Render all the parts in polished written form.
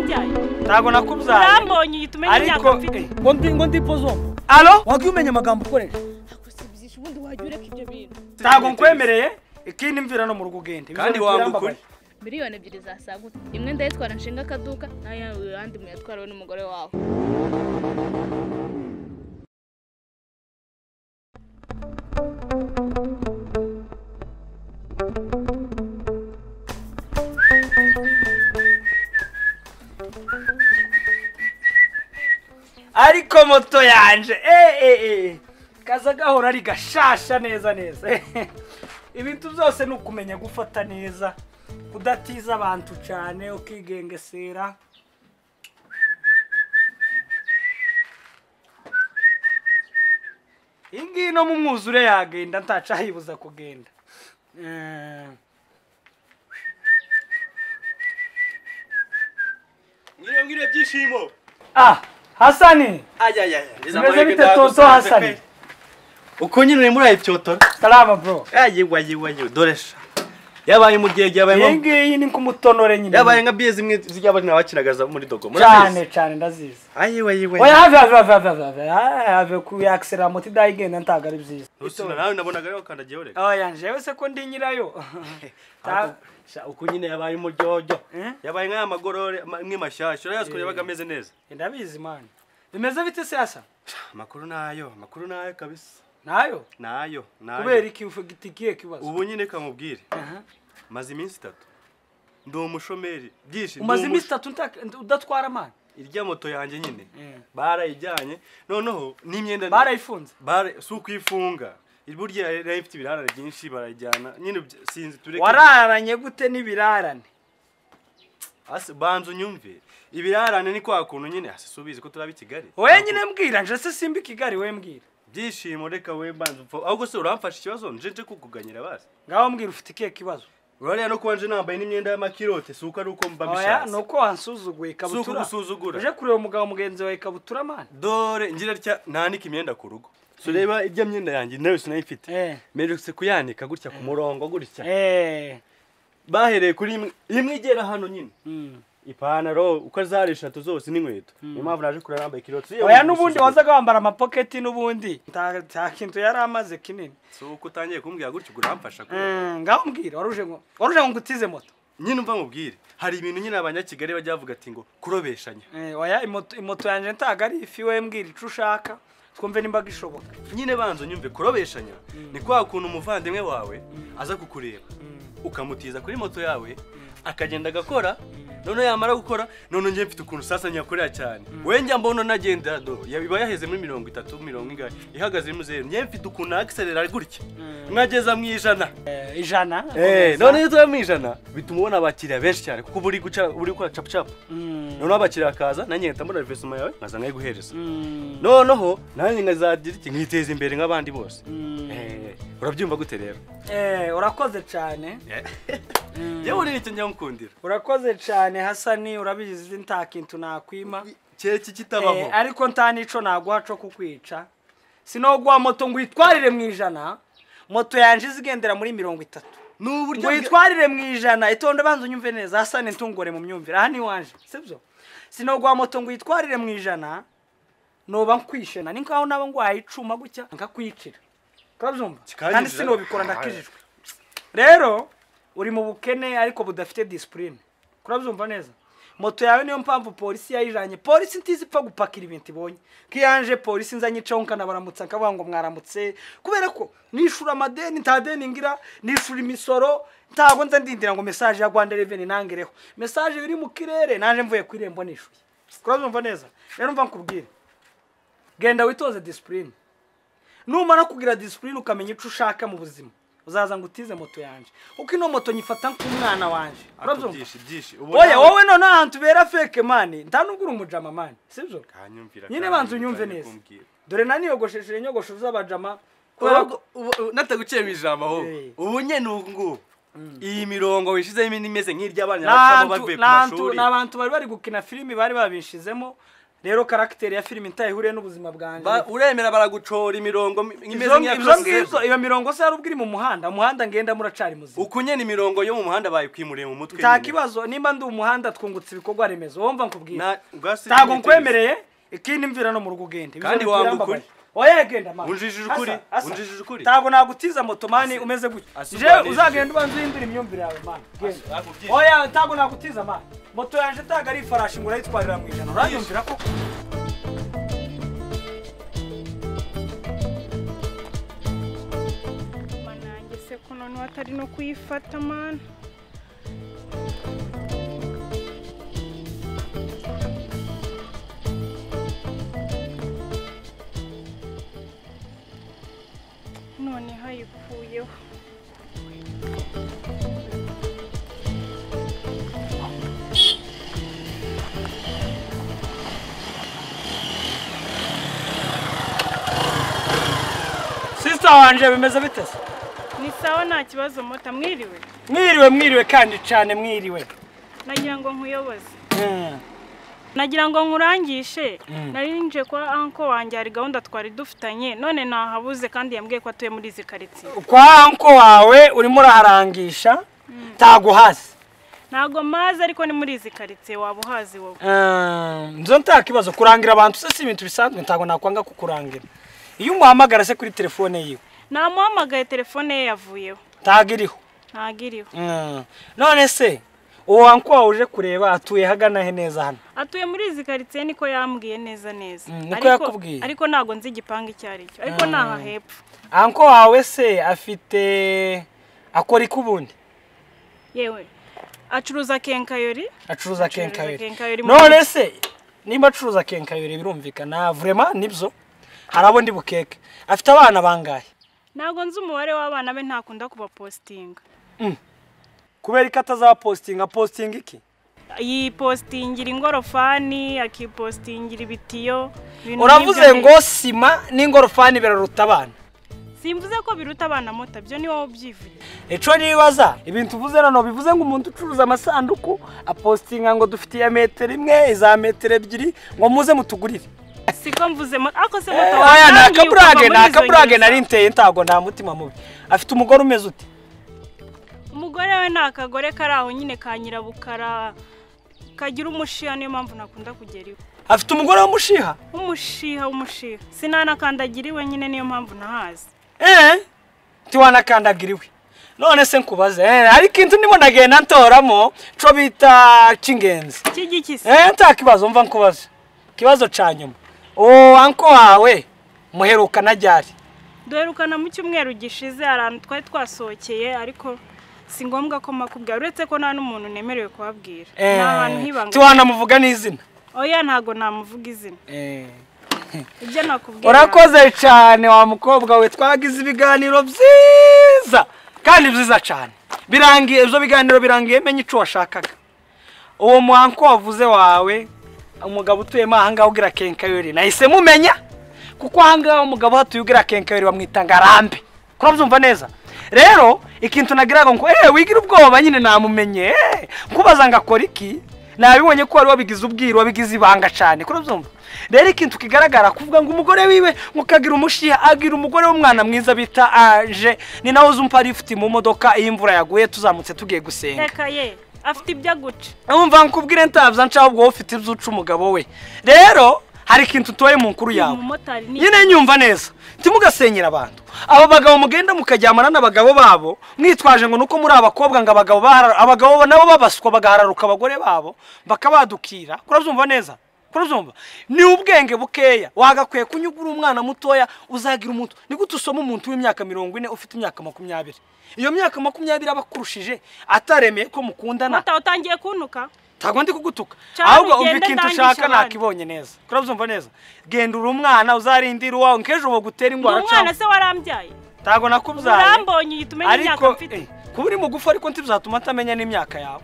nakubyaye ntago nakubyaye urambonye yitumenye imyaka mfite ngo ndi pozo alo wagiye umenya amagambo ukoresha akosibizisha ubundi wajya ureka ibyo bintu ntago nkwemereye ikindi mvira no mu rugo ugende kandi wangukuri miliyoni 2 zasagutse imwe ndayitwara nshinga akaduka nayo yandi muyatwarawe n'umugore wawe ariko moto yanje kaza gahora ari gashasha neza ibintu byose ni ukumenya gufata neza kudatiza abantu cyane ukigengesera ingi no mu mwuzure yagenda ntacahibuza kugenda ngire byishimo Hasani Meze bite tonto Hasani uko nyine uri muri ayipyotora salama bro wayi doresha yabaye mugege yabaye ingi ni kumutonore nyine yabaye nka biye zimwe zijyaba n'abakinagaza muri dogo cyane ndazizi wayi oya have ku accélera moto idayigenda ntaga ari byiza usina nawe nabonaga rero kandagiye ore oya njewe se ko ndi nyirayo uko nyine yabaye umuryojo yabaye nka amagorore mwe mashasho yaziko yabaga ameze neza ndabizi man bimeze bite se asa makuru nayo kabisa nayo kubera iki ufugitikiye kibazo ubu nyine kamubwire maze iminsi 3 ndo umushomeri byinshi umaze iminsi 3 udatwara man irya moto yanjye nyine barayijyanye noneho n'imyenda barayifunze suko ifunga burya rero ifite ibirarane byinshi barajyana nyine sinzi tureke wararanye gute n'ibirarane banzu nyumve ibirarane ni kwa kuntu nyine subize ko turabi Kigali wowe nyine mbwira nje se simbi Kigali we mbwira byishimo reka we banzu ahubwo se uramfasha ikibazo nje kukuganyira basi ngaho mbwira ufite ikihe kibazo urariya no kubanje nambaye n'imyenda y'amakirote suko ari uko mbabishatse oya nuko wansuzuguye kabutura suko gusuzugura uje kureba umugabo mugenzi wawe kabutura man dore ngira rya nanika imyenda ku rugo sureba irya myenda yanjye nayo sinayifite meretse kuyanika gutya ku murongo gutya bahereye kuri imwe igera hano nyine ipantaro uko zari 3 zose n'inkweto impamvu naje kurara nambaye kirote oya nubundi wazaga wambara amapocket nubundi nta kintu yari amaze kinini suko utangiye kumbwira gutyo guramfasha ko ngaho mbwira waruje ngo ngutize moto nyine umva mubwire hari ibintu nyine abanyakigali bajya bavuga ati ngo kurobeshanya oya imoto yanje ntaga ari ifi we mbwira ico ushaka twumve nimba gishoboka nyine banzo nyumve kurobeshanya ni kwa kuntu umuvandimwe wawe aza kukureba ukamutiza kuri moto yawe akagenda agakora none yamara gukora none ngiye mfite ukuntu sasa nyakorera cyane we njya mbona nagenda do yabiba yaheze muri 30 40 ihagaze mu zero ngiye mfite ukuntu accelerate gutya mwageza mu ijana none iyo mu ijana bituma ubona abakiriya benshi cyane kuko uri gukora chap none abakiriya akaza nanjye ngahita mbona investment yawe nkaza ngaye guhereza noneho nanjye ngazagira iki nkiteza imbere nk'abandi bose urabyumva gute rero urakoze cyane yewe uri icyo nyamukundira urakoze cyane Hasani urabizi nta kintu nakwima cyeki kitabaho ariko nta nico naguha cyo kukwica sinogwa moto ngo itwarire mu ijana moto yanje zigendera muri 30 ngo itwarire mu ijana itonde banzo unyumve neza Hasani ntungore mu myumvire aha ni wanje sibyo sinogwa moto ngo itwarire mu ijana noba nkwishena ni nkaho nabo ngo ayicuma gutya nkakwicira kabyumva kandi sinobikora ndakijijwe rero uri mu bukene ariko budafite discipline kurabyumva neza moto yawe niyo mpamvu polisi yayijanye polisi ntizipfa gupakira ibintu ibonye kiyanje polisi nzanye caho nkanabaramutsa akavuga ngo mwaramutse kubera ko nishura amadeni nta deni ngira nishura imisoro ntago nza ndindira ngo message ya Rwanda Revenue nangereho message biri mu kirere nanje mvuye ku irembo nishuye kurabyumva neza rero mva nkubwire genda witoze discipline numara kugira discipline ukamenya ico ushaka mu buzima uzaza ngutize moto yanje uko ino moto nyifata nk'umwana wanje urabyumva oya wowe none ahantu bera fake mani ntanugura umujama mani sibyo nyine banzu unyumve neza dore naniyogosheshe inyogosho z'abajama nataguciye mu ijambo aho ubu nyene ngo iyi mirongo wishizemo imeze nk'irya abana bavuye ku mashuri n'abantu bari gukina filimi bari babishizemo rero character ya filime ntayihuriye n'ubuzima bwanjye uremera baragucora imirongo imeze nk'iyo iyo mirongo se yarubwiri mu umuhanda ngenda muracari muzima ukunyene imirongo yo mu muhanda bayikwimuriye mu mutwe nta kibazo nimba ndi umuhanda twungutse ibikorwa remezo wumva nkubwira ntago nkwemereye ikindi mvira no mu rugo ugende kandi wanga ukuri oya genda mama unjijije ukuri ntago nagutiza motomani umeze gutya je uzagenda ubanza uhindura imyumvire yawe man oya ntago nagutiza man moto yanje taga ari farashi ngo urayitwarira mu ijana uranyumvira ko manange se ko none watari no kuyifata man none hayikuyeho sister wanje bimeze bitese ni sawa nta kibazo mota mwiriwe kandi cyane mwiriwe nagira ngo nkuyoboze nagira ngo nkurangishe nari nje kwa anko wanjye ari gahunda twari dufitanye none nahabuze kandi yambwiye ko atuye muri izi karitsiye kwa anko wawe urimo uraharangisha tago hasi ntago mazi ariko ni muri izi karitsiye waba uhazi wowe nzo ntakibazo kurangira abantu se si ibintu bisanzwe ntago nakwanga kukurangira iyo umuhamagara se kuri telefone yiwe namuhamagaye telefone ye yavuyeho ntagiriho none se uwo anko wawe uje kureba atuye hagana he neza hano atuye muri izi karitsiye niko yambwiye neza niko yakubwiye ariko ntago nzi igipangu icyo ari cyo ariko naha hepfo anko wawe se afite akora iki ubundi yewe acuruza kenkayori none se nimba acuruza kenkayori birumvikana vraiment nibyo harabo ndi bukeke afite abana bangahe ntago nzi umubare w'abana be ntakunda kubapostinga kubera ko atazapostinga postinga iki yipostingira ingorofani akipostingira ibitiyo uravuze ngo sima n'ingorofani biraruta abana simvuze ko biruta abana mota byo ni wowe ubyivuye eco nibaza ibintu uvuze nano bivuze ngo umuntu ucuruza amasanduku apostinga ngo dufitiye metero imwe za metero ebyiri ngo muze mutugurire siko mvuze ako se mota oya nakaburage nari nteye ntago nta mutima mubi afite umugore umeze ute umugore we ni akagore kari aho nyine ka nyirabukara kagira umushiha niyo mpamvu nakunda kugera iwe afite umugore w'umushiha umushiha sinanakandagira iwe nyine niyo mpamvu nahazi tiwanakandagira iwe none se nkubaze ariko inzu ndimo ndagenda ntoramo co bita cy'ingenzi cy'igikisi nta kibazo mva nkubaze kibazo ca nyuma anko wawe muherukana ryari duherukana mu cyumweru gishize ahantu twari twasohokeye ariko si ngombwa ko makubwira uretse ko nta n'umuntu nemerewe kubabwira n'ahantu hibanga tiwanamuvuga n'izina oya ntago namuvuga izina ibyo nakubwira urakoze cyane wa mukobwa we twagize ibiganiro byiza kandi byiza cyane birangiye ibyo biganiro birangiye menye ico washakaga uwo muhanko wavuze wawe umugabo utuyemo ahangaho ugira kenkayori nahise mumenya kuko ahangaho umugabo hatuye ugira kenkayori bamwita ngarambe kurabyumva neza rero ikintu nagiraga ngo wigira ubwoba nyine namumenye kubaza ngakora iki nabibonye ko wari wabigize ubwiro wabigize ibanga cyane kurabyumva rero ikintu kigaragara kuvuga ngo umugore wiwe mukagira umushiha agira umugore w'umwana mwiza bita Anje ni nawe uzumpa rifti mu modoka iyo imvura yaguye tuzamutse tugiye gusenga reka ye afite ibyo guca umva nkubwire ntavya ncaho ubwo ufite ibyuca umugabo we rero hari ikintu toye mu nkuru yawe nyine nyumva neza timugasenyera abantu abo bagabo mugenda mukajyamana n'abagabo babo mwitwaje ngo nuko muri abakobwa ngo abagabo nabo babaswa bagahararuka abagore babo bakabadukira kurabyumva neza kurabyumva ni ubwenge bukeya wagakwiye kunyugura umwana mutoya uzagira umuntu ni gute usoma umuntu w'imyaka 40 ufite imyaka 20 iyo myaka 20 abakurushije ataremeye ko mukundana utangiye kuntuka tago ndi kugutuka ahubwo umva ikintu ushaka nakibonye neza kurabyumva neza genda uri umwana uzarindira uwawe nkejo bo gutera ingwara cyane umwana se warambyaye tago nakubyaye urambonye yitumenye imyaka mfite kuba uri mugufa ariko ntibizatuma atamenya n'imyaka yawe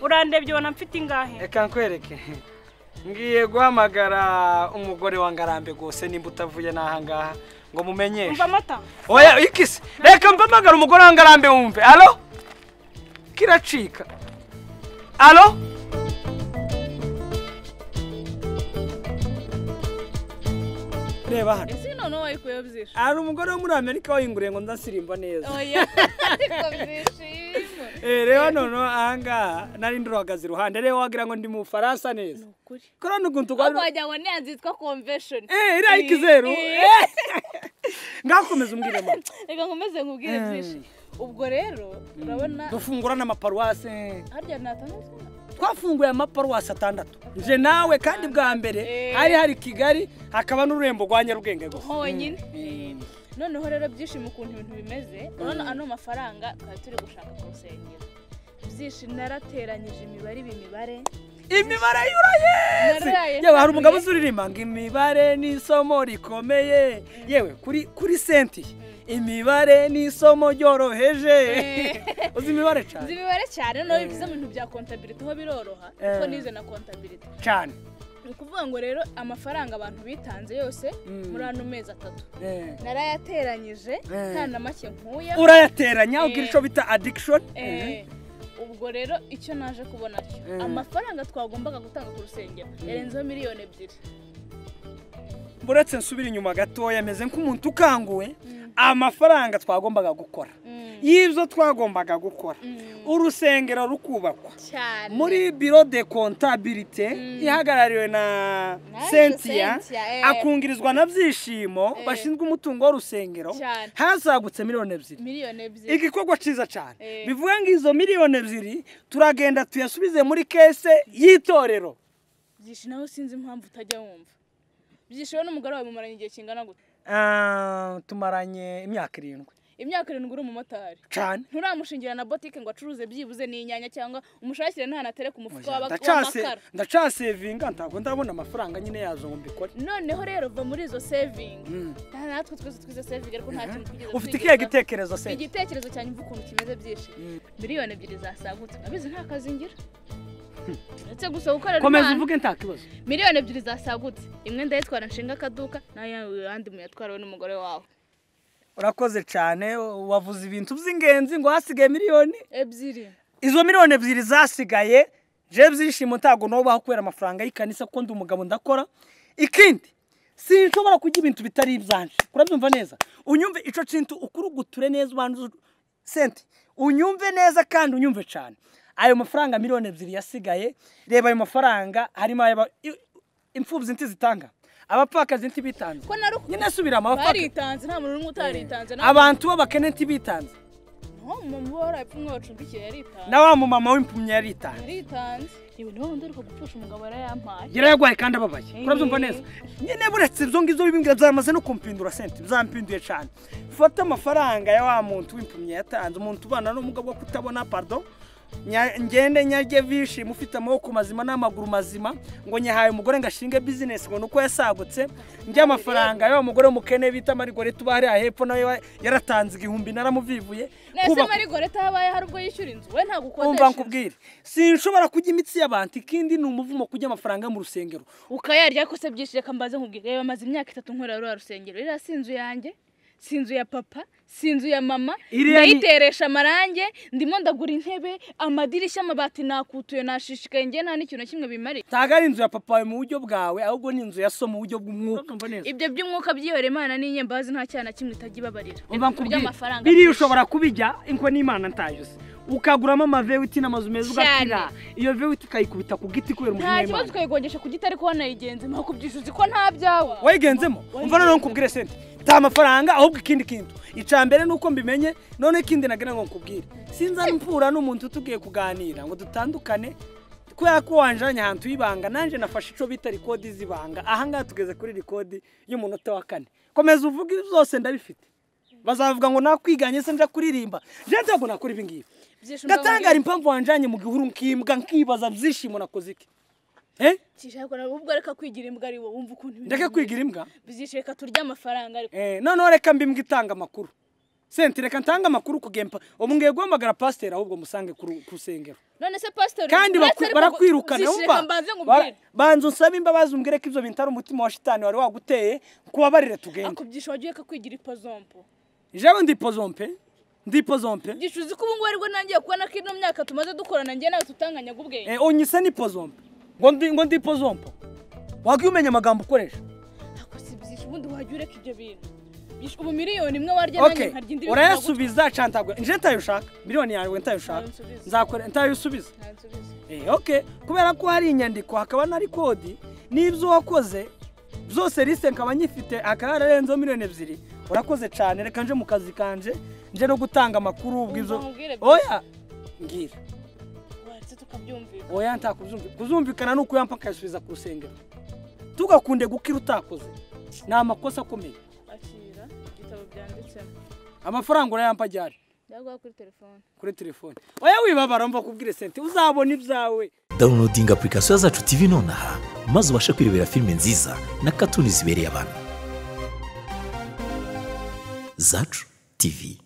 urandebye ubona mfite ingahe reka nkwereke ngiye guhamagara umugore wa Ngarambe gose nimba utavuye nahangaha ngo mumenyeshe umva mata oya ikisi reka mpamagara umugore wa Ngarambe wumve allo kiracika allo reba hano ese none wayikuye byinshi hari umugore wo muri Amerika wayinguriye ngo ndasirimba neza oya ariko byishimo reba none ahangaha nari nduhagaze iruhande reba wagira ngo ndi mu Faransa neza ukuri korana ukuntu ahubwo wagira ngo niyazitwa convention iriya ikizeru ngakomeza umbwire mama reka nkomeze nkubwire byinshi ubwo rero urabona dufungura n'amaparuwase harya natandatu twafunguye amaparuwasi 6 nje nawe kandi bwa mbere hari Kigali hakaba n'ururembo rwa Nyarugenge gusa honyine noneho rero byishimo ukuntu ibintu bimeze urabona ano mafaranga twari turi gushaka ku rusengero byishimo narateranyije imibare yuraye yewe hari umugabo uzuririmba ngo imibare ni isomo rikomeye yewe kuri senti imibare ni isomo ryoroheje uzi imibare cyane uzi imibare cyane no bivuze mu bintu bya contabilité ho biroroha kuko nize na contabilité cyane ukuvuga ngo rero amafaranga abantu bitanze yose muri ano mezi 3 narayateranyije nta na make nkuye urayateranya ugira ico bita addiction ubwo rero icyo naje kubona cyo amafaranga twagombaga gutanga ku rusengero yarenzeho miliyoni 2 buretse nsubira inyuma gatoya ameze nk'umuntu ukanguwe amafaranga twagombaga gukora y'ibyo twagombaga gukora urusengero rukubakwa muri biro de comptabilité ihagarariwe na Cynthia akungirizwa na Byishimo bashinzwe umutungo w'urusengero hazagutse miliyoni 2 igikorwa ciza cyane bivuga ngo izo miliyoni 2 turagenda tuyasubize muri kese y'itorero Byishimo naho sinzi impamvu utajya wumva Byishimo n'umugore wawe mumaranye igihe kingana gute tumaranye imyaka 7 uri umumotari cyane nturamushingira na boutique ngo acuruze byibuze n'inyanya cyangwa umushakire nta natereka umufuko w'amakara ndacasevinga ntago ndabona amafaranga nyine yazo ngo mbikore noneho rero va muri izo saving natwe twize saving ariko nta kintu kugeza ufite ikihe gitekerezo se igitekerezo cyane mvuga ukuntu kimeze byinshi miliyoni 2 zasagutse abizi nta kazi ngira ndetse gusa gukorera komeza uvuge nta kibazo miliyoni 2 zasagutse imwe ndayitwara nshinga akaduka nayo yandi muyatwara we n'umugore wawe urakoze cyane wavuze ibintu by'ingenzi ngo hasigaye miliyoni 2 izo miliyoni 2 zasigaye je Byishimo ntago nobaho kwera amafaranga y'ikanisa kuko ndi umugabo ndakora ikindi sinshobora kujya ibintu bitari ibyanje kurabyumva neza unyumve ico kintu ukuruguture neza ubanze senti unyumve neza kandi unyumve cyane ayo mafaranga miliyoni 2 yasigaye reba ayo mafaranga harimo imfubyi ntizitanga abapfakazi ntibitanze nyine subira amabafaka baritanze nta muntu utaritanze abantu b'abakene ntibitanze mama warapfumwe wacumbikiye yaritanze na wa mama w'impumyi yaritanze yewe niho ndari ko gupfusha umugabo yarayampaye yarayagwaye kandi ababaye urabyumva neza nyine buretse ibyo ngizo bibimbwa byamaze no kumpindura senti byampinduye cyane fata amafaranga ya wa muntu w'impumyi yatanze umuntu ubana n'umugabo wo kutabona pardon ngende nyarye Byishimo ufite amaboko mazima n'amaguru mazima ngo nyahaye umugore ngashinge business ngo nuko yasagutse njye amafaranga yo umugore mukene bita Marigore tubahari ahepfo nawe yaratanze 1000 naramuvivuye nese Marigore tabaye hari ubwo yishyura inzu we nta gukodesha umva nkubwire sinshobora kujya imitsi y'abantu ikindi ni umuvumo kujya amafaranga mu rusengero ukayarya ko se Byishimo kambaze nkubwire reba maze imyaka 3 nkorera rwa rusengero ira sinzu yanjye sinzu ya papa sinzu ya mama ndayiteresha amarange ndimo ndagura intebe amadirishya amabati nakutuye nashishikaye nge nta n'ikintu kimwe bimari tagari inzu ya papa mu buryo bwawe ahubwo ni inzu ya so mu buryo bw'umwuka ibyo by'umwuka byihore Imana n'inyembazi nta cyana kimwe itagibabarira by'amafaranga biri ushobora kubijya inko n'Imana ntayo se ukaguramo amavewiti n'amazu meza ugakira iyo vewiti ukayikubita ku giti kubera umuntu w'Imana nta kibazo ukayigongesha ku giti ariko wanayigenze nko kubyishuzi ko nta byawe wayigenzemo umva none nkubwire sente ta amafaranga ahubwo ikindi kintu icambere nuko mbimenye none ikindi nagira ngo nkubwire sinza mpfura n'umuntu tugiye kuganira ngo dutandukane kubera ko wanjanye ahantu y'ibanga nanje nafashe ico bita record zibanga aha ngaha tugeze kuri record y'umunota wa 4 komeza uvuga byose ndabifite bazavuga ngo nakwiganye se nja kuririmba je ntago nakora ibi ngibi ngatangara impamvu wanjanye mu gihuru nkimbwa nkibaza Byishimo nakoze iki Kishako na ubwo reka kwigira imbwa ari wo wumva ukuntu ndeke kwigira imbwa bizisheka turya amafaranga ariko none reka mbimbwa itanga amakuru senti reka ntanga amakuru kugempa umungiye guhamagara pasteur ahubwo musange ku rusengero none se pasteur kandi barakwirukana umva banzo nsaba imbabazi umbwire ko ivyo bintari umutima wa shitani wari waguteye kubabarire tugende akubyisho wagiye kakwigira ipozompo jewe ndi pozompe gishuzi ko ubungu ariko nangiye kubona ko ino myaka tumaze dukorana ngiye nawe tutanganya gubwenge onyise ni pozompe ngo ndi pozompo wagiye umenya amagambo ukoresha ako si byisho ubundi wajya ureka ibyo bintu ubu miliyoni imwe warya nanjye nkarya indi urayasubiza cantagwe nje ntayushaka miliyoni yawe ntayushaka nzakora ntayusubiza okay kubera ko hari inyandiko hakaba na record n'ibyo wakoze byose liste nkaba nyifite akararenzo miliyoni 2 urakoze cyane reka nje mu kazi kanje nje no gutanga amakuru ubwizo oya ngira watse tukabyumvika oya kuzumvikana nuko yampa kayisubiza ku rusengero tugakunde gukira utakoze ni amakosa akomeye akira igitabo byanditsemo amafaranga urayampa ryari yagwa kuri telefone oya wibabara mva kubwire sente uzabona ibyawe downloading application zacu TV nonaha maze ubashe kwirebera filime nziza na cartoon zibereye abantu. Zacu TV.